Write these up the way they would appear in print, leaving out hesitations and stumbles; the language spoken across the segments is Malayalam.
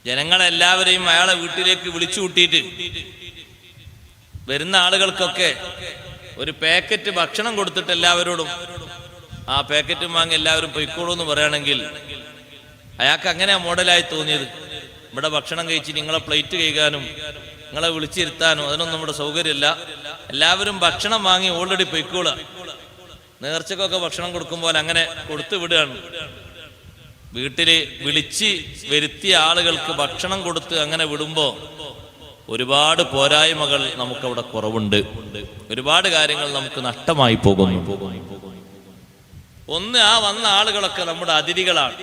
ജനങ്ങളെല്ലാവരെയും അയാളെ വീട്ടിലേക്ക് വിളിച്ചു കൂട്ടിയിട്ട് വരുന്ന ആളുകൾക്കൊക്കെ ഒരു പാക്കറ്റ് ഭക്ഷണം കൊടുത്തിട്ട് എല്ലാവരോടും ആ പാക്കറ്റും വാങ്ങി എല്ലാവരും പൊയ്ക്കോളൂ എന്ന് പറയുകയാണെങ്കിൽ അയാൾക്ക് അങ്ങനെയാ മോഡലായി തോന്നിയത്. ഇവിടെ ഭക്ഷണം കഴിച്ച് നിങ്ങളെ പ്ലേറ്റ് കഴുകാനും നിങ്ങളെ വിളിച്ചിരുത്താനും അതിനൊന്നും നമ്മുടെ സൗകര്യമില്ല, എല്ലാവരും ഭക്ഷണം വാങ്ങി ഓൾറെഡി പൊയ്ക്കോളുക. നേർച്ചക്കൊക്കെ ഭക്ഷണം കൊടുക്കുമ്പോൾ അങ്ങനെ കൊടുത്തു വിടുകയാണ്. വീട്ടില് വിളിച്ച് വരുത്തിയ ആളുകൾക്ക് ഭക്ഷണം കൊടുത്ത് അങ്ങനെ വിടുമ്പോ ഒരുപാട് പോരായ്മകൾ നമുക്കവിടെ കുറവുണ്ട്, ഒരുപാട് കാര്യങ്ങൾ നമുക്ക് നഷ്ടമായി പോകുന്നു. ഒന്ന്, ആ വന്ന ആളുകളൊക്കെ നമ്മുടെ അതിഥികളാണ്.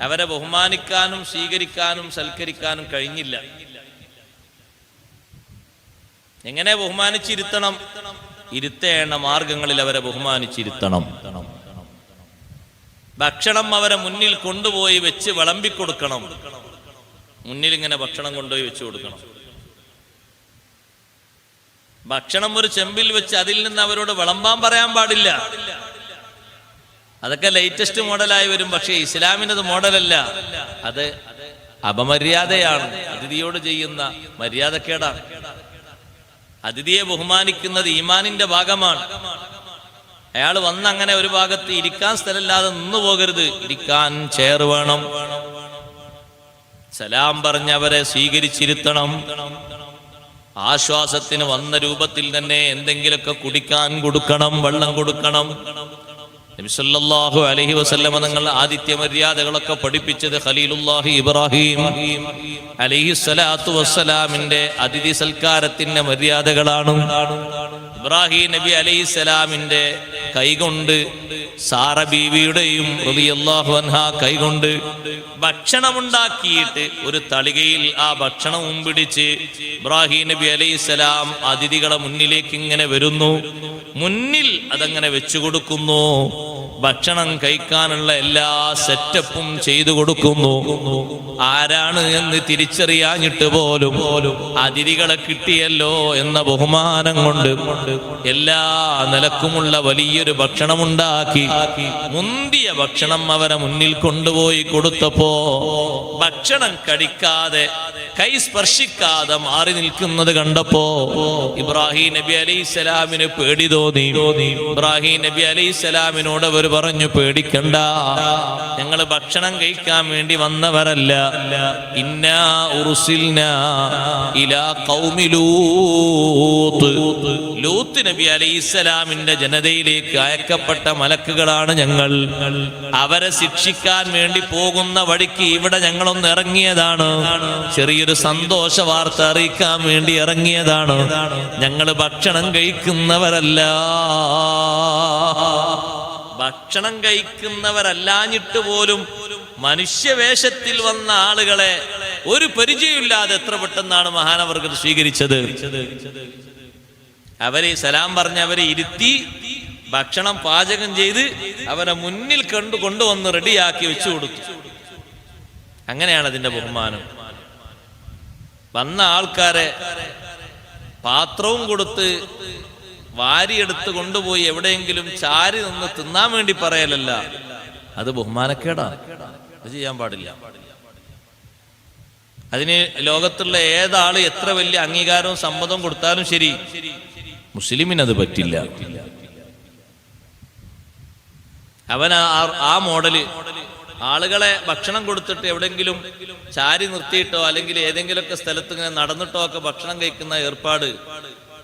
അവരെ ബഹുമാനിക്കാനും സ്വീകരിക്കാനും സൽക്കരിക്കാനും കഴിഞ്ഞില്ല. എങ്ങനെ ബഹുമാനിച്ചിരുത്തണം? ഇരുത്തേണ്ട മാർഗങ്ങളിൽ അവരെ ബഹുമാനിച്ചിരുത്തണം. ഭക്ഷണം അവരെ മുന്നിൽ കൊണ്ടുപോയി വെച്ച് വിളമ്പിക്കൊടുക്കണം. മുന്നിൽ ഇങ്ങനെ ഭക്ഷണം കൊണ്ടുപോയി വെച്ച് കൊടുക്കണം. ഭക്ഷണം ഒരു ചെമ്പിൽ വെച്ച് അതിൽ നിന്ന് അവരോട് വിളമ്പാൻ പറയാൻ പാടില്ല. അതൊക്കെ ലേറ്റസ്റ്റ് മോഡലായി വരും. പക്ഷേ ഇസ്ലാമിനത് മോഡലല്ല, അത് അപമര്യാദയാണ്, അതിഥിയോട് ചെയ്യുന്ന മര്യാദക്കേടാണ്. അതിഥിയെ ബഹുമാനിക്കുന്നത് ഈമാനിന്റെ ഭാഗമാണ്. അയാൾ വന്നങ്ങനെ ഒരു ഭാഗത്ത് ഇരിക്കാൻ സ്ഥലമില്ലാതെ നിന്നു പോകരുത്. ഇരിക്കാൻ ചെയർ വേണം. സലാം പറഞ്ഞവരെ സ്വീകരിച്ചിരുത്തണം. ആശ്വാസത്തിന് വന്ന രൂപത്തിൽ തന്നെ എന്തെങ്കിലുമൊക്കെ കുടിക്കാൻ കൊടുക്കണം, വെള്ളം കൊടുക്കണം. നബി സല്ലല്ലാഹു അലൈഹി വസല്ലമ തങ്ങൾ ആതിഥ്യ മര്യാദകളൊക്കെ പഠിപ്പിച്ചത് ഖലീലുല്ലാഹി ഇബ്രാഹിം അലൈഹിസ്സലാത്തു വസ്സലാമിന്റെ അതിഥി സൽക്കാരത്തിന്റെ മര്യാദകളാണ്. ഇബ്രാഹിം നബി അലൈഹിസ്സലാമിന്റെ കൈകൊണ്ട് സാറ ബീവിയുടെയും റളിയല്ലാഹു അൻഹ കൈകൊണ്ട് ഭക്ഷണമുണ്ടാക്കിയിട്ട് ഒരു തളികയിൽ ആ ഭക്ഷണവും പിടിച്ച് ഇബ്രാഹിം നബി അലൈഹിസ്സലാം അതിഥികളെ മുന്നിലേക്ക് ഇങ്ങനെ വരുന്നു. മുന്നിൽ അതങ്ങനെ വെച്ചു കൊടുക്കുന്നു. ഭക്ഷണം കഴിക്കാനുള്ള എല്ലാ സെറ്റപ്പും ചെയ്തു കൊടുക്കുന്നു. ആരാണ് എന്ന് തിരിച്ചറിയാഞ്ഞിട്ട് പോലും അതിഥികളെ കിട്ടിയല്ലോ എന്ന ബഹുമാനം കൊണ്ട് എല്ലാ നിലക്കുമുള്ള വലിയൊരു ഭക്ഷണമുണ്ടാക്കി മുന്തിയ ഭക്ഷണം അവരെ മുന്നിൽ കൊണ്ടുപോയി കൊടുത്തപ്പോ ഭക്ഷണം കഴിക്കാതെ കൈ സ്പർശിക്കാതെ മാറി നിൽക്കുന്നത് കണ്ടപ്പോ ഇബ്രാഹിം നബി അലൈഹിസ്സലാമിന് പേടി തോന്നി. ഇബ്രാഹിം നബി അലൈഹിസ്സലാമിനോട് അവർ പറഞ്ഞു, പേടിക്കണ്ട, ഞങ്ങൾ ഭക്ഷണം കഴിക്കാൻ വേണ്ടി വന്നവരല്ല. ഇന്നാ ഉർസിൽനാ ഇലാ ഖൗമി ലൂത്ത്. ലൂത്ത് നബി അലൈഹിസ്സലാമിന്റെ ജനതയിലേക്ക് അയക്കപ്പെട്ട മലക്കുകളാണ് ഞങ്ങൾ. അവരെ ശിക്ഷിക്കാൻ വേണ്ടി പോകുന്ന വഴിക്ക് ഇവിടെ ഞങ്ങളൊന്ന് ഇറങ്ങിയതാണ്. ചെറിയൊരു സന്തോഷ വാർത്ത അറിയിക്കാൻ വേണ്ടി ഇറങ്ങിയതാണ്. ഞങ്ങൾ ഭക്ഷണം കഴിക്കുന്നവരല്ല. ഭക്ഷണം കഴിക്കുന്നവരല്ലാഞ്ഞിട്ട് പോലും മനുഷ്യവേഷത്തിൽ വന്ന ആളുകളെ ഒരു പരിചയമില്ലാതെ എത്ര പെട്ടെന്നാണ് മഹാനവർകൾ സ്വീകരിച്ചത്. അവരെ സലാം പറഞ്ഞ് അവരെ ഇരുത്തി ഭക്ഷണം പാചകം ചെയ്ത് അവരെ മുന്നിൽ കൊണ്ടുവന്ന് റെഡിയാക്കി വെച്ചു കൊടുത്തു. അങ്ങനെയാണ് അതിന്റെ ബഹുമാനം. വന്ന ആൾക്കാരെ പാത്രവും കൊടുത്ത് വാരിയെടുത്ത് കൊണ്ടുപോയി എവിടെയെങ്കിലും ചാരി നിന്ന് തിന്നാൻ വേണ്ടി പറയലല്ല, അത് ബഹുമാനക്കേടാണ്. അത് ചെയ്യാൻ പാടില്ല. അതിന് ലോകത്തുള്ള ഏതാള് എത്ര വലിയ അംഗീകാരവും സമ്മതവും കൊടുത്താലും ശരി, മുസ്ലിമിനത് പറ്റില്ല. അവൻ ആ മോഡല് ആളുകളെ ഭക്ഷണം കൊടുത്തിട്ട് എവിടെങ്കിലും ചാരി നിർത്തിയിട്ടോ അല്ലെങ്കിൽ ഏതെങ്കിലുമൊക്കെ സ്ഥലത്ത് ഇങ്ങനെ നടന്നിട്ടോ ഒക്കെ ഭക്ഷണം കഴിക്കുന്ന ഏർപ്പാട്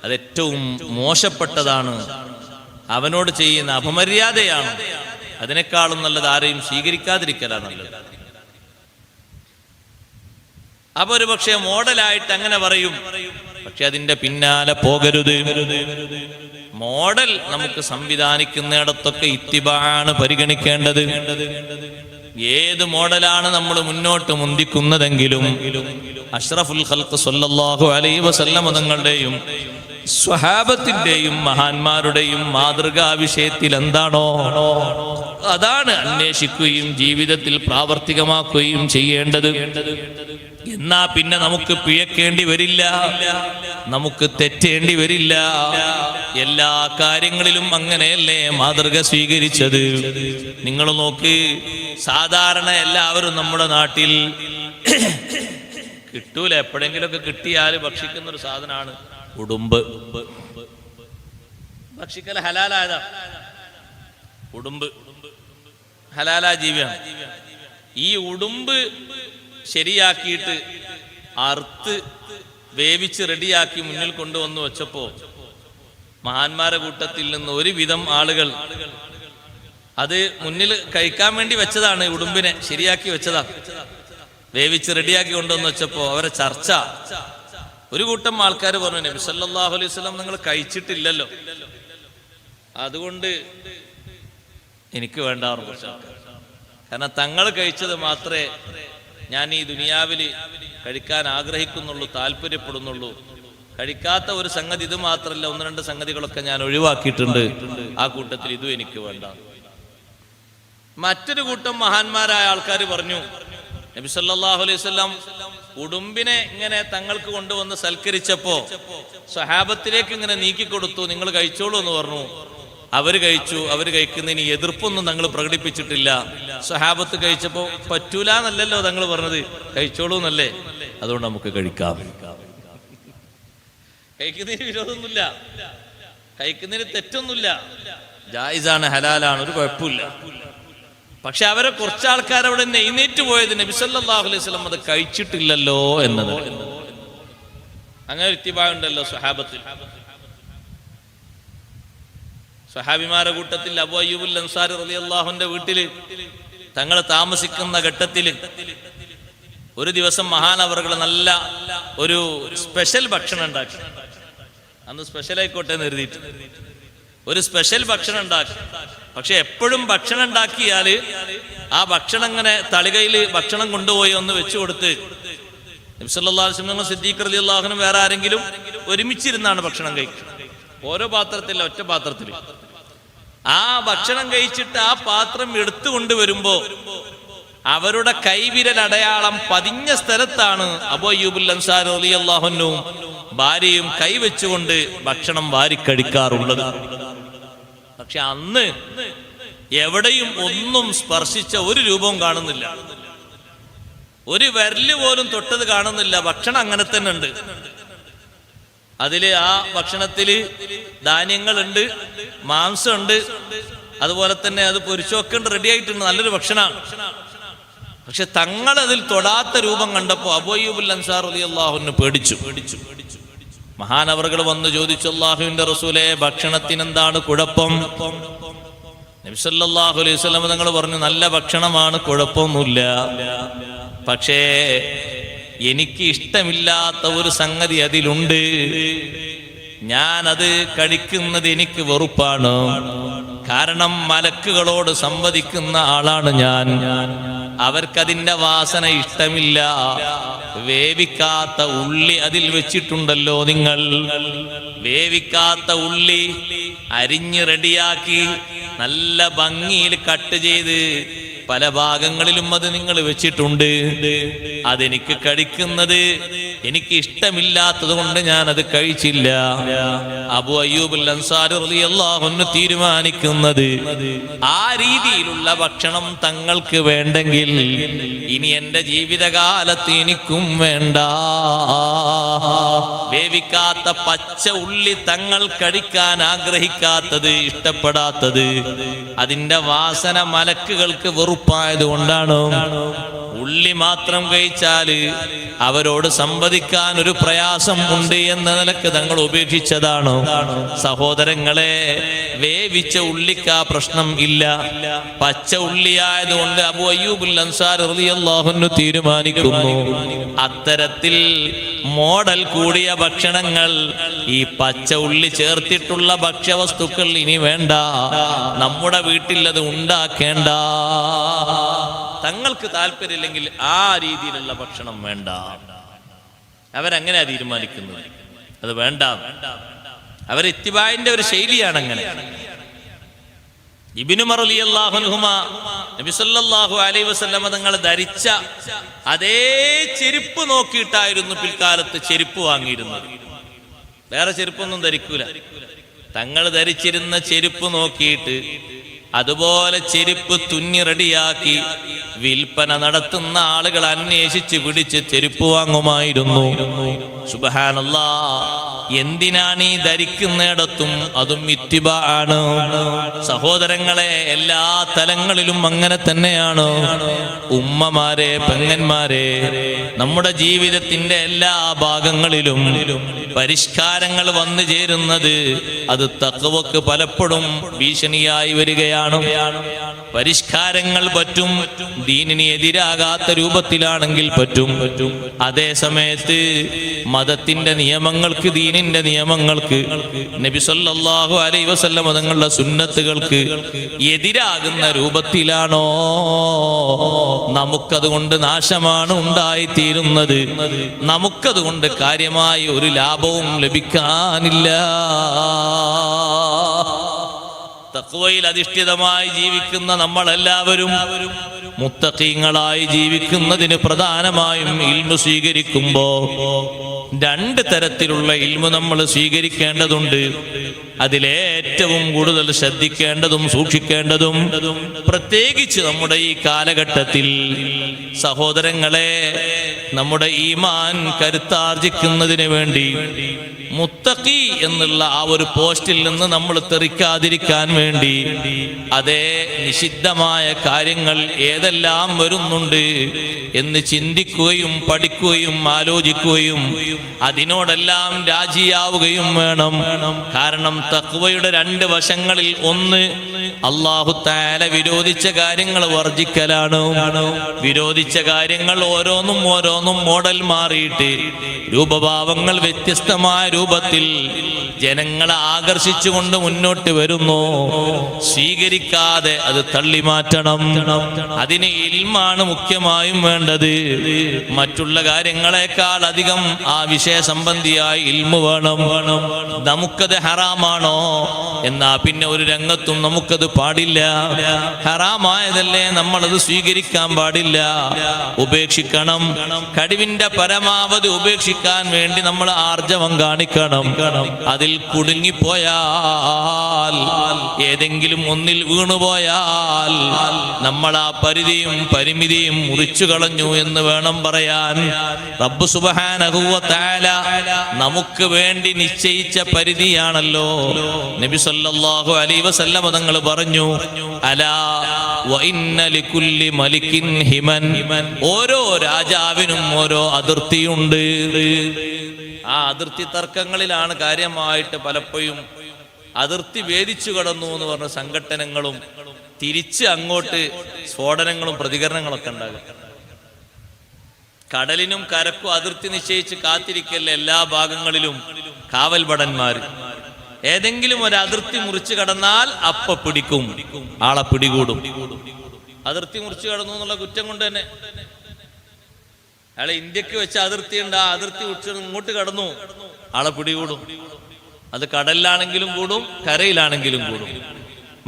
അത് ഏറ്റവും മോശപ്പെട്ടതാണ്. അവനോട് ചെയ്യുന്ന അപമര്യാദയാണ്. അതിനേക്കാളും നല്ലത് ആരെയും സ്വീകരിക്കാതിരിക്കലാണ് നല്ലത്. അപ്പൊ ഒരു പക്ഷേ മോഡലായിട്ട് അങ്ങനെ പറയും, പക്ഷെ അതിന്റെ പിന്നാലെ പോകരുത്. മോഡൽ നമുക്ക് സംവിധാനിക്കുന്നിടത്തൊക്കെ ഇത്തിബാണ് പരിഗണിക്കേണ്ടത്. ഏത് മോഡലാണ് നമ്മൾ മുന്നോട്ട് മുന്തിക്കുന്നതെങ്കിലും അഷ്റഫുൽ ഖൽഖ് സ്വല്ലല്ലാഹു അലൈഹി വസല്ലം തങ്ങളുടെയും സ്വഹാബത്തിന്റെയും മഹാന്മാരുടെയും മാതൃകാ വിഷയത്തിൽ എന്താണോ അതാണ് അന്വേഷിക്കുകയും ജീവിതത്തിൽ പ്രാവർത്തികമാക്കുകയും ചെയ്യേണ്ടത്. എന്നാ പിന്നെ നമുക്ക് പിഴക്കേണ്ടി വരില്ല, നമുക്ക് തെറ്റേണ്ടി വരില്ല. എല്ലാ കാര്യങ്ങളിലും അങ്ങനെയല്ലേ മാതൃക സ്വീകരിച്ചത്. നിങ്ങൾ നോക്ക്, സാധാരണ എല്ലാവരും നമ്മുടെ നാട്ടിൽ കിട്ടൂല. എപ്പോഴെങ്കിലുമൊക്കെ കിട്ടിയാൽ ഭക്ഷിക്കുന്ന ഒരു സാധനമാണ് ഉടുമ്പ്. ഭക്ഷിക്കൽ ഹലാലായതാ. ഉടുമ്പ് ഹലാലായ ജീവിയാണ്. ഈ ഉടുമ്പ് ശരിയാക്കിയിട്ട് അറുത്ത് വേവിച്ച് റെഡിയാക്കി മുന്നിൽ കൊണ്ടുവന്ന് വെച്ചപ്പോ മഹാന്മാരെ കൂട്ടത്തിൽ നിന്ന് ഒരുവിധം ആളുകൾ അത് മുന്നിൽ കഴിക്കാൻ വേണ്ടി വെച്ചതാണ്. ഉടുമ്പിനെ ശരിയാക്കി വെച്ചതാ. വേവിച്ച് റെഡിയാക്കി കൊണ്ടുവന്ന് വെച്ചപ്പോ അവരെ ചർച്ച, ഒരു കൂട്ടം ആൾക്കാർ പറഞ്ഞു, നബി സല്ലല്ലാഹു അലൈഹി വസല്ലം നിങ്ങൾ കഴിച്ചിട്ടില്ലല്ലോ, അതുകൊണ്ട് എനിക്ക് വേണ്ടാറും കുറച്ച് ആൾക്കാർ. കാരണം തങ്ങൾ കഴിച്ചത് മാത്രമേ ഞാൻ ഈ ദുനിയാവിൽ കഴിക്കാൻ ആഗ്രഹിക്കുന്നുള്ളൂ, താല്പര്യപ്പെടുന്നുള്ളൂ. കഴിക്കാത്ത ഒരു സംഗതി ഇത് മാത്രമല്ല, ഒന്ന് രണ്ട് സംഗതികളൊക്കെ ഞാൻ ഒഴിവാക്കിയിട്ടുണ്ട്. ആ കൂട്ടത്തിൽ ഇതും എനിക്ക് വേണ്ട. മറ്റൊരു കൂട്ടം മഹാന്മാരായ ആൾക്കാർ പറഞ്ഞു, നബി സല്ലല്ലാഹു അലൈഹി വസല്ലം ഉടുമ്പിനെ ഇങ്ങനെ തങ്ങൾക്ക് കൊണ്ടുവന്ന് സൽക്കരിച്ചപ്പോ സ്വഹാബത്തിലേക്ക് ഇങ്ങനെ നീക്കിക്കൊടുത്തു, നിങ്ങൾ കഴിച്ചോളൂ എന്ന് പറഞ്ഞു. അവര് കഴിച്ചു. അവര് കഴിക്കുന്നതിന് എതിർപ്പൊന്നും തങ്ങൾ പ്രകടിപ്പിച്ചിട്ടില്ല. സ്വഹാബത്ത് കഴിച്ചപ്പോ പറ്റൂല എന്നല്ലല്ലോ തങ്ങൾ പറഞ്ഞത്, കഴിച്ചോളൂ എന്നല്ലേ, അതുകൊണ്ട് നമുക്ക് കഴിക്കാം. കഴിക്കുന്നതിന് വിരോധമൊന്നുമില്ല, കഴിക്കുന്നതിന് തെറ്റൊന്നുമില്ല, ജായിസാണ്, ഹലാലാണ്, ഒരു കുഴപ്പമില്ല. പക്ഷെ അവരെ കുറച്ചാൾക്കാർ അവിടെ എഴുന്നേറ്റ് പോയത് നബി സല്ലല്ലാഹു അലൈഹി വസല്ലം അത് കഴിച്ചിട്ടില്ലല്ലോ എന്നത്. അങ്ങനെ ഇത്തിബാഉണ്ടല്ലോ സ്വഹാബത്തിൽ. സ്വഹാബിമാരുടെ കൂട്ടത്തിൽ അബൂ അയ്യൂബുൽ അൻസാരി റളിയല്ലാഹുവിന്റെ വീട്ടില് തങ്ങൾ താമസിക്കുന്ന ഘട്ടത്തില് ഒരു ദിവസം മഹാനവറുകൾ നല്ല ഒരു സ്പെഷ്യൽ ഭക്ഷണം ഉണ്ടാക്കി. അന്ന് സ്പെഷ്യൽ ആയിക്കോട്ടെ എന്ന് കരുതിയിട്ട് ഒരു സ്പെഷ്യൽ ഭക്ഷണം ഉണ്ടാക്കി. പക്ഷെ എപ്പോഴും ഭക്ഷണം ഉണ്ടാക്കിയാല് ആ ഭക്ഷണം ഇങ്ങനെ തളികയിൽ ഭക്ഷണം കൊണ്ടുപോയി ഒന്ന് വെച്ചു കൊടുത്ത് നബി സല്ലല്ലാഹു അലൈഹി വസല്ലം സിദ്ദീഖ് റളിയല്ലാഹു അൻഹു വേറെ ആരെങ്കിലും ഒരുമിച്ചിരുന്നാണ് ഭക്ഷണം കഴിക്കുക. ഓരോ പാത്രത്തില്ല, ഒറ്റ പാത്രത്തിൽ. ആ ഭക്ഷണം കഴിച്ചിട്ട് ആ പാത്രം എടുത്തുകൊണ്ട് വരുമ്പോ അവരുടെ കൈവിരൽ അടയാളം പതിഞ്ഞ സ്ഥലത്താണ് അബൂ അയ്യൂബുൽ അൻസാരി റളിയല്ലാഹു അൻഹു ഭാര്യയും കൈവച്ചുകൊണ്ട് ഭക്ഷണം വാരിക്കഴിക്കാറുള്ളത്. പക്ഷെ അന്ന് എവിടെയും ഒന്നും സ്പർശിച്ച ഒരു രൂപവും കാണുന്നില്ല, ഒരു വിരല് പോലും തൊട്ടത് കാണുന്നില്ല. ഭക്ഷണം അങ്ങനെ തന്നെ ഉണ്ട്. അതില് ആ ഭക്ഷണത്തില് ധാന്യങ്ങളുണ്ട്, മാംസമുണ്ട്, അതുപോലെ തന്നെ അത് പൊരിച്ചൊക്കെ ഉണ്ട്, റെഡി ആയിട്ടുണ്ട്, നല്ലൊരു ഭക്ഷണമാണ്. പക്ഷെ തങ്ങൾ അതിൽ തൊടാത്ത രൂപം കണ്ടപ്പോ അബൂ അയ്യൂബുൽ അൻസാരി റളിയല്ലാഹു അൻഹു പേടിച്ചു. മഹാനവറുകൾ വന്ന് ചോദിച്ചു, അല്ലാഹുവിന്റെ റസൂലേ, ഭക്ഷണത്തിന് എന്താണ് കുഴപ്പം? നബി സല്ലല്ലാഹു അലൈഹി വസല്ലം തങ്ങൾ പറഞ്ഞു, നല്ല ഭക്ഷണമാണ്, കുഴപ്പമൊന്നുമില്ല. പക്ഷേ എനിക്ക് ഇഷ്ടമില്ലാത്ത ഒരു സംഗതി അതിലുണ്ട്. ഞാൻ അത് കഴിക്കുന്നത് എനിക്ക് വെറുപ്പാണ്. കാരണം മലക്കുകളോട് സംവദിക്കുന്ന ആളാണ് ഞാൻ. അവർക്കതിന്റെ വാസന ഇഷ്ടമില്ല. വേവിക്കാത്ത ഉള്ളി അതിൽ വെച്ചിട്ടുണ്ടല്ലോ നിങ്ങൾ. വേവിക്കാത്ത ഉള്ളി അരിഞ്ഞ് റെഡിയാക്കി നല്ല ഭംഗിയിൽ കട്ട് ചെയ്ത് പല ഭാഗങ്ങളിലും അത് നിങ്ങൾ വെച്ചിട്ടുണ്ട്. അതെനിക്ക് കഴിക്കുന്നത് എനിക്ക് ഇഷ്ടമില്ലാത്തത് കൊണ്ട് ഞാൻ അത് കഴിച്ചില്ല. അബൂ അയ്യൂബുൽ അൻസാരി റളിയല്ലാഹു അൻഹു തീരുമാനിക്കുന്നത്, ആ രീതിയിലുള്ള ഭക്ഷണം തങ്ങൾക്ക് വേണ്ടെങ്കിൽ ഇനി എന്റെ ജീവിതകാലത്ത് എനിക്കും വേണ്ട. വേവിക്കാത്ത പച്ച ഉള്ളി തങ്ങൾ കഴിക്കാൻ ആഗ്രഹിക്കാത്തത്, ഇഷ്ടപ്പെടാത്തത്, അതിന്റെ വാസന മലക്കുകൾക്ക് വെറുപ്പായത് കൊണ്ടാണ്. ഉള്ളി മാത്രം കഴിച്ചാല് അവരോട് സംവദിക്കാൻ ഒരു പ്രയാസം ഉണ്ട് എന്ന നിലക്ക് തങ്ങൾ ഉപേക്ഷിച്ചതാണ്. സഹോദരങ്ങളെ, വേവിച്ച ഉള്ളിക്ക് ആ പ്രശ്നം ഇല്ല. പച്ച ഉള്ളിയായതുകൊണ്ട് അബൂ അയ്യൂബുൽ അൻസാരി റളിയല്ലാഹു അൻഹു തീരുമാനിക്കുന്നു, അത്തരത്തിൽ മോഡൽ കൂടിയ ഭക്ഷണങ്ങൾ, ഈ പച്ച ഉള്ളി ചേർത്തിട്ടുള്ള ഭക്ഷ്യവസ്തുക്കൾ ഇനി വേണ്ട, നമ്മുടെ വീട്ടിൽ അത് ഉണ്ടാക്കേണ്ട. തങ്ങൾക്ക് താല്പര്യമില്ലെങ്കിൽ ആ രീതിയിലുള്ള ഭക്ഷണം വേണ്ട. അവരങ്ങനെയാ തീരുമാനിക്കുന്നത്, അത് വേണ്ട. അവർ ഇത്തിബായിന്റെ ഒരു ശൈലിയാണ് അങ്ങനെ. ഇബ്നു ഉമർ റളിയല്ലാഹു അൻഹുമാ നബി സല്ലല്ലാഹു അലൈഹി വസല്ലം തങ്ങൾ ധരിച്ച അതേ ചെരുപ്പ് നോക്കിയിട്ടായിരുന്നു പിൽക്കാലത്ത് ചെരുപ്പ് വാങ്ങിയിരുന്നത്. വേറെ ചെരുപ്പൊന്നും ധരിക്കൂല. തങ്ങൾ ധരിച്ചിരുന്ന ചെരുപ്പ് നോക്കിയിട്ട് അതുപോലെ ചെരുപ്പ് തുന്നി റെഡിയാക്കി വിൽപ്പന നടത്തുന്ന ആളുകൾ അന്വേഷിച്ച് പിടിച്ച് ചെരുപ്പ് വാങ്ങുമായിരുന്നു. സുബ്ഹാനല്ലാഹ്, എന്തിനാണ് ഈ ധരിക്കുന്നിടത്തും അതും ഇത്തിബാ ആണ്. സഹോദരങ്ങളെ, എല്ലാ തലങ്ങളിലും അങ്ങനെ തന്നെയാണ്. ഉമ്മമാരെ, പെങ്ങന്മാരെ, നമ്മുടെ ജീവിതത്തിന്റെ എല്ലാ ഭാഗങ്ങളിലും പരിഷ്കാരങ്ങൾ വന്നു ചേരുന്നത് അത് തഖ്വക്ക് പലപ്പോഴും ഭീഷണിയായി വരികയാണ്. പരിഷ്കാരങ്ങൾ പറ്റും, ദീനിന് എതിരാകാത്ത രൂപത്തിലാണെങ്കിൽ പറ്റും. അതേ സമയത്ത് മതത്തിന്റെ നിയമങ്ങൾക്ക്, ദീനിന്റെ നിയമങ്ങൾക്ക്, നബി സല്ലല്ലാഹു അലൈഹി വസല്ലം തങ്ങളുടെ സുന്നത്തുകൾക്ക് എതിരാകുന്ന രൂപത്തിലാണോ നമുക്കതുകൊണ്ട് നാശമാണ് ഉണ്ടായിത്തീരുന്നത്. നമുക്കതുകൊണ്ട് കാര്യമായി ഒരു ലാഭവും ലഭിക്കാനില്ല. തഖ്വയിൽ അധിഷ്ഠിതമായി ജീവിക്കുന്ന നമ്മളെല്ലാവരും മുത്തഖീങ്ങളായി ജീവിക്കുന്നതിന് പ്രധാനമായും ഇൽമു സ്വീകരിക്കുമ്പോ രണ്ട് തരത്തിലുള്ള ഇൽമു നമ്മൾ സ്വീകരിക്കേണ്ടതുണ്ട്. അതിലേറ്റവും കൂടുതൽ ശ്രദ്ധിക്കേണ്ടതും സൂക്ഷിക്കേണ്ടതും പ്രത്യേകിച്ച് നമ്മുടെ ഈ കാലഘട്ടത്തിൽ സഹോദരങ്ങളെ, നമ്മുടെ ഈമാൻ കരുത്താർജിക്കുന്നതിന് വേണ്ടി മുത്തഖി എന്നുള്ള ആ ഒരു പോസ്റ്റിൽ നിന്ന് നമ്മൾ തെറിക്കാതിരിക്കാൻ വേണ്ടി അതേ നിഷിദ്ധമായ കാര്യങ്ങൾ ഏതെല്ലാം വരുന്നുണ്ട് എന്ന് ചിന്തിക്കുകയും പഠിക്കുകയും ആലോചിക്കുകയും അതിനോടെല്ലാം രാജിയാവുകയും വേണം. കാരണം തഖ്വയുടെ രണ്ട് വശങ്ങളിൽ ഒന്ന് അല്ലാഹു തആല വിരോധിച്ച കാര്യങ്ങൾ വർജിക്കലാണ്. വിരോധിച്ച കാര്യങ്ങൾ ഓരോന്നും മോഡൽ മാറിയിട്ട് രൂപഭാവങ്ങൾ വ്യത്യസ്തമായ രൂപത്തിൽ ജനങ്ങളെ ആകർഷിച്ചുകൊണ്ട് മുന്നോട്ട് വരുന്നു. സ്വീകരിക്കാതെ അത് തള്ളി മാറ്റണം. അതിന് ഇൽമാണ് മുഖ്യമായും വേണ്ടത്. മറ്റുള്ള കാര്യങ്ങളെക്കാൾ അധികം ആ വിഷയ സംബന്ധിയായി ഇൽമു വേണം. നമുക്കത് ഹറാമാണോ എന്നാ പിന്നെ ഒരു രംഗത്തും നമുക്കത് പാടില്ല. ഹറാമായതല്ലേ, നമ്മളത് സ്വീകരിക്കാൻ പാടില്ല, ഉപേക്ഷിക്കണം. കഴിവിന്റെ പരമാവധി ഉപേക്ഷിക്കാൻ വേണ്ടി നമ്മൾ ആർജവം കാണിക്കണം. അതിൽ കുടുങ്ങിപ്പോയാൽ, ഏതെങ്കിലും ഒന്നിൽ വീണുപോയാൽ നമ്മൾ ആ പരിധിയും പരിമിതിയും മുറിച്ചു കളഞ്ഞു എന്ന് വേണം പറയാൻ. റബ്ബ് സുബ്ഹാനഹു വ തആല നമുക്ക് വേണ്ടി നിശ്ചയിച്ച പരിധിയാണല്ലോ. നബി സല്ലല്ലാഹു അലൈഹി വസല്ലം തങ്ങൾ പറഞ്ഞു, അലാ വ ഇന്ന ലികുല്ലി മലികിൻ ഹിമൻ, ഓരോ രാജാവിനും ഓരോ അതിർത്തിയുണ്ട്. ആ അതിർത്തി തർക്കങ്ങളിലാണ് കാര്യമായിട്ട് പലപ്പോഴും അതിർത്തി വേദിച്ചു കടന്നു എന്ന് പറഞ്ഞ സംഘടനകളും തിരിച്ച് അങ്ങോട്ട് സ്ഫോടനങ്ങളും പ്രതികരണങ്ങളൊക്കെ ഉണ്ടാകും. കടലിനും കരക്കും അതിർത്തി നിശ്ചയിച്ച് കാത്തിരിക്കല്ല എല്ലാ ഭാഗങ്ങളിലും കാവൽ ഭടന്മാർ. ഏതെങ്കിലും ഒരു അതിർത്തി മുറിച്ചു കടന്നാൽ അപ്പ പിടിക്കും, ആളെ പിടികൂടും. അതിർത്തി മുറിച്ചു കടന്നു എന്നുള്ള കുറ്റം കൊണ്ട് തന്നെ അയാളെ ഇന്ത്യക്ക് വെച്ച അതിർത്തി ഉണ്ട്, ആ അതിർത്തി ഇങ്ങോട്ട് കടന്നു, ആളെ പിടികൂടും. അത് കടലിലാണെങ്കിലും കൂടും, കരയിലാണെങ്കിലും കൂടും.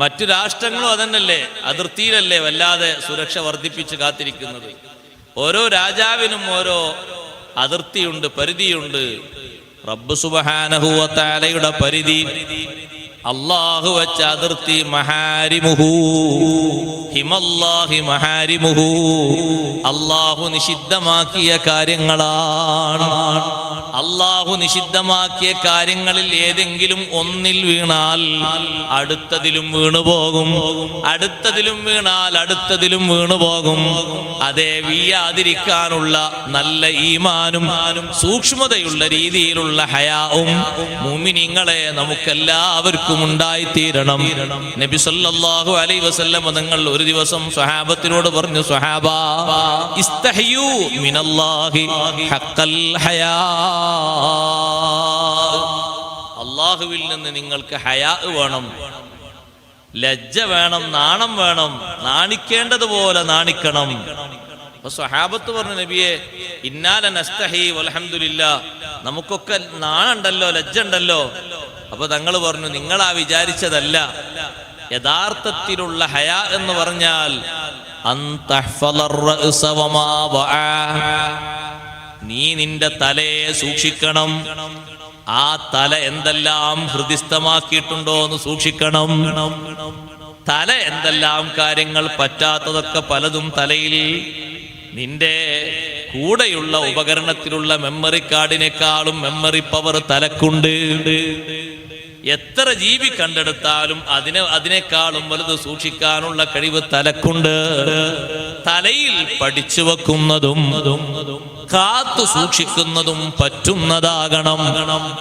മറ്റു രാഷ്ട്രങ്ങളും അതന്നല്ലേ, അതിർത്തിയിലല്ലേ വല്ലാതെ സുരക്ഷ വർദ്ധിപ്പിച്ച് കാത്തിരിക്കുന്നത്. ഓരോ രാജാവിനും ഓരോ അതിർത്തിയുണ്ട്, പരിധിയുണ്ട്. റബ്ബ് സുബ്ഹാനഹു വ തആലയുടെ പരിധി, അല്ലാഹു വച്ച അതിർത്തി മഹാരിമുഹു, ഹിമല്ലാഹി മഹാരിമുഹു, അല്ലാഹു നിഷിദ്ധമാക്കിയ കാര്യങ്ങളാണ്. അല്ലാഹു നിഷിദ്ധമാക്കിയ കാര്യങ്ങളിൽ ഏതെങ്കിലും ഒന്നിൽ വീണാൽ അടുത്തതിലും വീണുപോകും, അടുത്തതിലും വീണാൽ അടുത്തതിലും വീണുപോകും. അതേ വീഴാതിരിക്കാനുള്ള നല്ല ഈമാനും സൂക്ഷ്മതയുള്ള രീതിയിലുള്ള ഹയാവും മുഅ്മിനീങ്ങളെ നമുക്കെല്ലാവർക്കും ഉണ്ടായിത്തീരണം. നബി സല്ലല്ലാഹു അലൈഹി വസല്ലം തങ്ങൾ ഒരു ദിവസം സ്വഹാബത്തിനോട് പറഞ്ഞു, സ്വഹാബാ ഇസ്തഹ്യൂ മിനല്ലാഹി ഹഖൽ ഹയാ, അല്ലാഹുവിൽ നിന്ന് നിങ്ങൾക്ക് ഹയാ വേണം, ലജ്ജ വേണം, നാണം വേണം, നാണിക്കേണ്ടതുപോലെ നാണിക്കണം. അപ്പൊ സ്വഹാബത്ത് പറഞ്ഞു, നബിയെ ഇന്നാല നസ്തഹി വൽഹംദുലില്ലാ, നമുക്കൊക്കെ നാണുണ്ടല്ലോ, ലജ്ജ ഉണ്ടല്ലോ. അപ്പൊ തങ്ങൾ പറഞ്ഞു, നിങ്ങളാ വിചാരിച്ചതല്ല. യഥാർത്ഥത്തിലുള്ള ഹയാ എന്ന് പറഞ്ഞാൽ നീ നിന്റെ തലയെ സൂക്ഷിക്കണം. ആ തല എന്തെല്ലാം ഹൃദിസ്ഥമാക്കിയിട്ടുണ്ടോ എന്ന് സൂക്ഷിക്കണം. തല എന്തെല്ലാം കാര്യങ്ങൾ പറ്റാത്തതൊക്കെ പലതും തലയിൽ നിന്റെ കൂടെയുള്ള ഉപകരണത്തിലുള്ള മെമ്മറി കാർഡിനേക്കാളും മെമ്മറി പവർ തലക്കുണ്ട്. എത്ര ജീവി കണ്ടെടുത്താലും അതിനേക്കാളും വലുത് സൂക്ഷിക്കാനുള്ള കഴിവ് തലക്കുണ്ട്. തലയിൽ പഠിച്ചു വെക്കുന്നതും കാത്തു സൂക്ഷിക്കുന്നതും പറ്റുന്നതാകണം.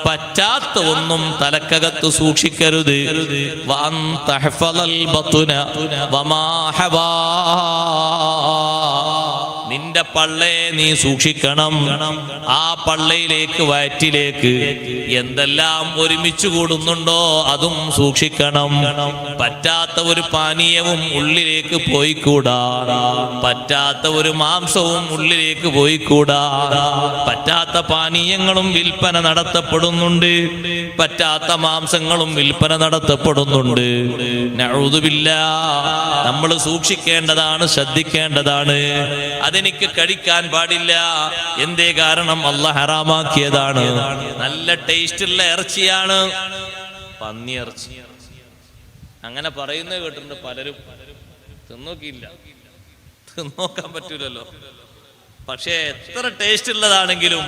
പറ്റാത്ത ഒന്നും തലക്കകത്ത് സൂക്ഷിക്കരുത്. നിന്റെ പള്ളയെ നീ സൂക്ഷിക്കണം. ആ പള്ളയിലേക്ക് വയറ്റിലേക്ക് എന്തെല്ലാം ഒരുമിച്ച് കൂടുന്നുണ്ടോ അതും സൂക്ഷിക്കണം. പറ്റാത്ത ഒരു പാനീയവും ഉള്ളിലേക്ക് പോയിക്കൂടാ. പറ്റാത്ത ഒരു മാംസവും ഉള്ളിലേക്ക് പോയിക്കൂടാ. പറ്റാത്ത പാനീയങ്ങളും വിൽപ്പന നടത്തപ്പെടുന്നുണ്ട്. പറ്റാത്ത മാംസങ്ങളും വിൽപ്പന നടത്തപ്പെടുന്നുണ്ട്. നഊദുബില്ലാഹ്. നമ്മൾ സൂക്ഷിക്കേണ്ടതാണ്, ശ്രദ്ധിക്കേണ്ടതാണ്. അതെനിക്ക് കഴിക്കാൻ പാടില്ല. എന്തേ കാരണം? അല്ലാഹ് ഹറാമാക്കിയതാണ്. നല്ല ടേസ്റ്റുള്ള ഇറച്ചിയാണ്, പന്നി ഇറച്ചി. അങ്ങനെ പറയുന്നത് കേട്ടിട്ടുണ്ട് പലരും. തിന്നോക്കിയില്ല, തിന്നോക്കാൻ പറ്റൂലല്ലോ. പക്ഷേ എത്ര ടേസ്റ്റ് ഉള്ളതാണെങ്കിലും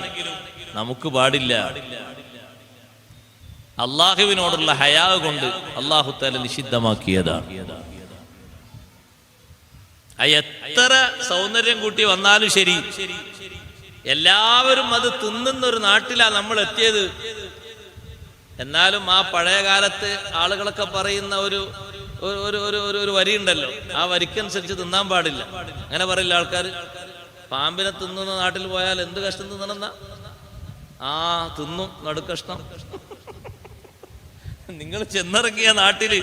നമുക്ക് പാടില്ല. അള്ളാഹുവിനോടുള്ള ഹയാ കൊണ്ട് അല്ലാഹു തആല നിഷിദ്ധമാക്കിയതാണ്. എത്ര സൗന്ദര്യം കൂട്ടി വന്നാലും ശരി, എല്ലാവരും അത് തിന്നുന്ന ഒരു നാട്ടിലാണ് നമ്മൾ എത്തിയത്. എന്നാലും ആ പഴയ കാലത്ത് ആളുകളൊക്കെ പറയുന്ന ഒരു വരി ഉണ്ടല്ലോ, ആ വരിക്കനുസരിച്ച് തിന്നാൻ പാടില്ല. അങ്ങനെ പറയില്ല ആൾക്കാർ. പാമ്പിനെ തിന്നുന്ന നാട്ടിൽ പോയാൽ എന്ത് കഷ്ടം തിന്നണമെന്നാ? തിന്നും നടുക്കഷ്ടം. നിങ്ങൾ ചെന്നിറങ്ങിയ നാട്ടില്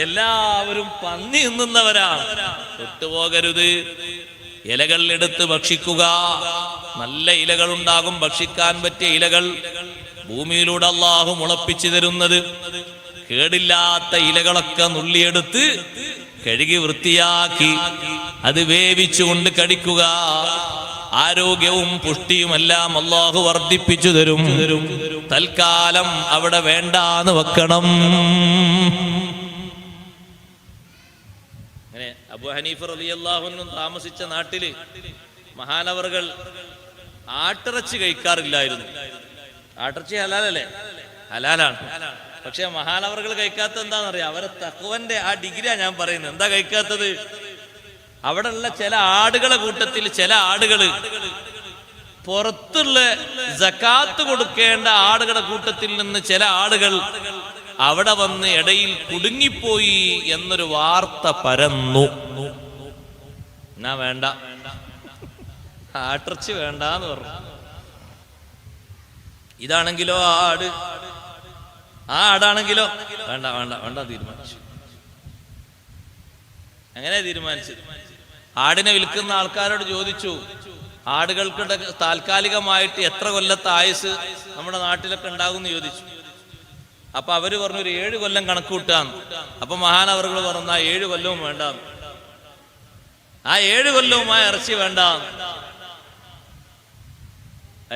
എല്ലാവരും പന്നി തിന്നുന്നവരാണ്. തൊട്ടുപോകരുത്. ഇലകൾ എടുത്ത് ഭക്ഷിക്കുക. നല്ല ഇലകൾ ഉണ്ടാകും, ഭക്ഷിക്കാൻ പറ്റിയ ഇലകൾ. ഭൂമിയിലൂടെ അല്ലാഹു മുളപ്പിച്ചു തരുന്നത്. കേടില്ലാത്ത ഇലകളൊക്കെ നുള്ളിയെടുത്ത് കഴുകി വൃത്തിയാക്കി അത് വേവിച്ചുകൊണ്ട് കഴിക്കുക. ആരോഗ്യവും പുഷ്ടിയുമെല്ലാം അല്ലാഹു വർദ്ധിപ്പിച്ചു തരും. തൽക്കാലം അവിടെ വേണ്ടാന്ന് വെക്കണം. അങ്ങനെ അബൂ ഹനീഫ റളിയല്ലാഹു അൻഹു താമസിച്ച നാട്ടില് മഹാനവറുകൾ ആട്ടിറച്ചി കഴിക്കാറില്ലായിരുന്നു. ആട്ടിറച്ചി ഹലാലല്ലേ? ഹലാലാണ്. പക്ഷെ മഹാനവറുകൾ കഴിക്കാത്ത എന്താണെന്നറിയാം? അവരെ തഖ്വന്റെ ആ ഡിഗ്രിയാ ഞാൻ പറയുന്നത്. എന്താ കഴിക്കാത്തത്? അവിടെ ഉള്ള ചില ആടുകളെ കൂട്ടത്തിൽ ചില ആടുകള് പുറത്തുള്ള സകാത്ത് കൊടുക്കേണ്ട ആടുകളുടെ കൂട്ടത്തിൽ നിന്ന് ചില ആടുകൾ അവിടെ വന്ന് ഇടയിൽ കുടുങ്ങിപ്പോയി എന്നൊരു വാർത്ത പരന്നു. എന്നാ വേണ്ട, ആട്ടിറച്ചി വേണ്ടാന്ന് പറഞ്ഞു. ഇതാണെങ്കിലോ ആടാണെങ്കിലോ വേണ്ട വേണ്ട വേണ്ട തീരുമാനിച്ചു. അങ്ങനെ തീരുമാനിച്ചു. ആടിനെ വിൽക്കുന്ന ആൾക്കാരോട് ചോദിച്ചു, ആടുകൾക്ക് താൽക്കാലികമായിട്ട് എത്ര കൊല്ലത്തെ ആയുസ് നമ്മുടെ നാട്ടിലൊക്കെ ഉണ്ടാകും എന്ന് ചോദിച്ചു. അപ്പൊ അവര് പറഞ്ഞു ഒരു 7 കൊല്ലം കണക്ക് കൂട്ടാന്ന്. അപ്പൊ മഹാനവറുകൾ പറഞ്ഞു 7 കൊല്ലവും വേണ്ട, ആ 7 കൊല്ലവുമായ ഇറച്ചി വേണ്ട.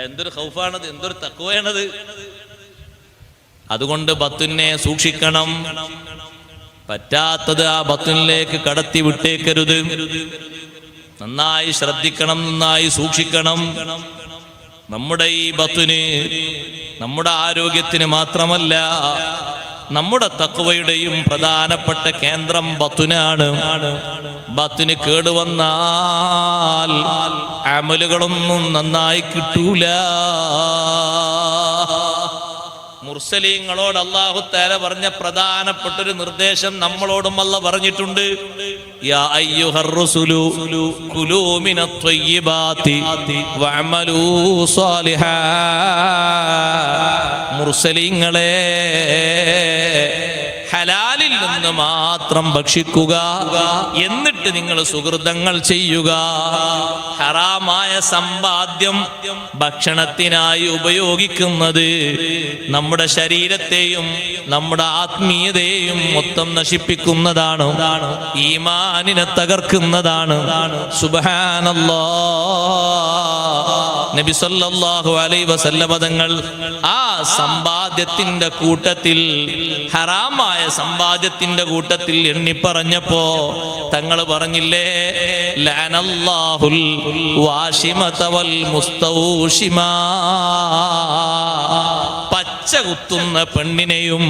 എന്തൊരു ഖൗഫാണത്, എന്തൊരു തഖ്വയാണത്. അതുകൊണ്ട് ബത്തുനെ സൂക്ഷിക്കണം. പറ്റാത്തത് ആ ബത്തുനിലേക്ക് കടത്തി വിട്ടേക്കരുത്. നന്നായി ശ്രദ്ധിക്കണം, നന്നായി സൂക്ഷിക്കണം. നമ്മുടെ ഈ ബത്തുന് നമ്മുടെ ആരോഗ്യത്തിന് മാത്രമല്ല, നമ്മുടെ തഖ്വയുടെയും പ്രധാനപ്പെട്ട കേന്ദ്രം ബത്തുനാണ്. ബത്തുന് കേടുവന്നാൽ അമലുകളൊന്നും നന്നായി കിട്ടൂല. മുർസലീങ്ങളോട് അല്ലാഹു തആല പറഞ്ഞ പ്രധാനപ്പെട്ടൊരു നിർദ്ദേശം നമ്മളോടും അല്ലാഹു പറഞ്ഞിട്ടുണ്ട്. യാ അയ്യുഹർ റസൂലു കുലൂ മിനത് ത്വയ്യിബാതി വഅമലൂ സാലിഹാ. മുർസലീങ്ങളെ, ഹലാലിൽ നിന്ന് മാത്രം ഭക്ഷിക്കുക, എന്നിട്ട് നിങ്ങൾ സുഹൃതങ്ങൾ ചെയ്യുക. ഹറാമായ സമ്പാദ്യം ഭക്ഷണത്തിനായി ഉപയോഗിക്കുന്നത് നമ്മുടെ ശരീരത്തെയും നമ്മുടെ ആത്മീയതയെയും മൊത്തം നശിപ്പിക്കുന്നതാണ്, ഈമാനിനെ തകർക്കുന്നതാണ്. സുബ്ഹാനല്ലാഹ്. നബി സല്ലല്ലാഹു അലൈഹി വസല്ലമ തങ്ങൾ ആ സമ്പാദ്യത്തിന്റെ കൂട്ടത്തിൽ, ഹറാമായ സമ്പാദ്യത്തിന്റെ കൂട്ടത്തിൽ എണ്ണി പറഞ്ഞപ്പോ തങ്ങൾ പറഞ്ഞില്ലേ, ലഅനല്ലാഹുൽ വാശിമത വൽ മുസ്തൗശിമ, പച്ച കുത്തുന്ന പെണ്ണിനെയും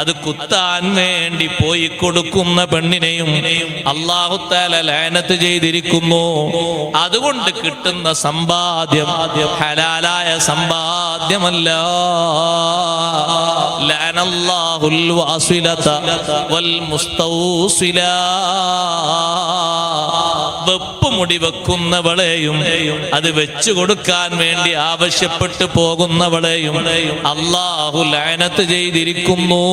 അത് കുത്താൻ വേണ്ടി പോയി കൊടുക്കുന്ന പെണ്ണിനെയും അല്ലാഹു തആല ലഅനത്ത് ചെയ്തിരിക്കുന്നു. അതുകൊണ്ട് കിട്ടുന്ന സമ്പാദ്യം ഹലാലായ സമ്പാദ്യമല്ല. ലഅനല്ലാഹുൽ വാസിലത വൽ മുസ്തൗസില, വെപ്പ് മുടി വെക്കുന്നവളെയും അത് വെച്ചു കൊടുക്കാൻ വേണ്ടി ആവശ്യപ്പെട്ടു പോകുന്നവളെയും അല്ലാഹു ലഅനത്ത് ചെയ്തിരിക്കുന്നു.